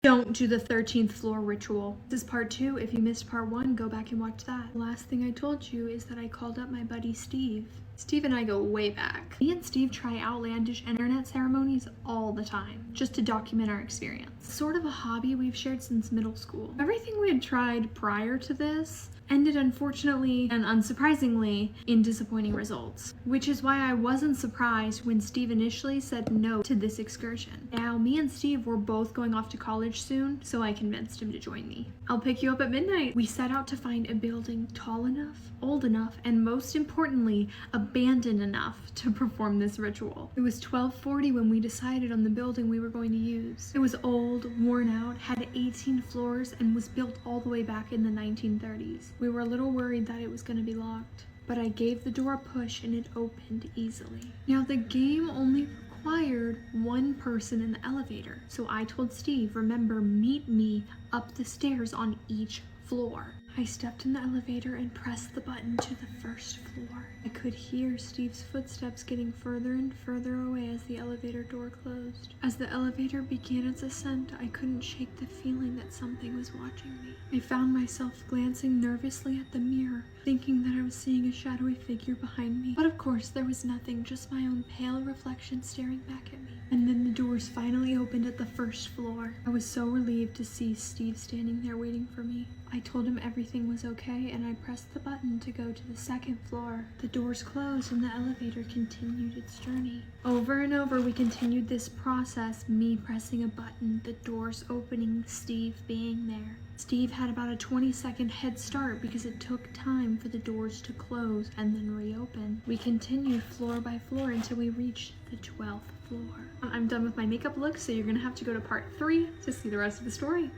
Don't do the 13th floor ritual. This is part 2. If you missed part 1, go back and watch that. The last thing I told you is that I called up my buddy Steve. Steve and I go way back. Me and Steve try outlandish internet ceremonies all the time, just to document our experience. Sort of a hobby we've shared since middle school. Everything we had tried prior to this ended unfortunately and unsurprisingly in disappointing results, which is why I wasn't surprised when Steve initially said no to this excursion. Now, me and Steve were both going off to college soon, so I convinced him to join me. I'll pick you up at midnight. We set out to find a building tall enough, old enough, and most importantly, abandoned enough to perform this ritual. It was 12:40 when we decided on the building we were going to use. It was old, worn out, had 18 floors, and was built all the way back in the 1930s. We were a little worried that it was going to be locked, but I gave the door a push and it opened easily. Now, the game only required one person in the elevator, so I told Steve, remember, meet me up the stairs on each floor. I stepped in the elevator and pressed the button to the first floor. I could hear Steve's footsteps getting further and further away as the elevator door closed. As the elevator began its ascent, I couldn't shake the feeling that something was watching me. I found myself glancing nervously at the mirror, thinking that I was seeing a shadowy figure behind me. But of course, there was nothing, just my own pale reflection staring back at me. And then the doors finally opened at the first floor. I was so relieved to see Steve standing there waiting for me. I told him everything was okay, and I pressed the button to go to the second floor. The doors closed and the elevator continued its journey. Over and over, we continued this process, me pressing a button, the doors opening, Steve being there. Steve had about a 20-second head start because it took time for the doors to close and then reopen. We continued floor by floor until we reached the 12th floor. I'm done with my makeup look, so you're gonna have to go to part 3 to see the rest of the story.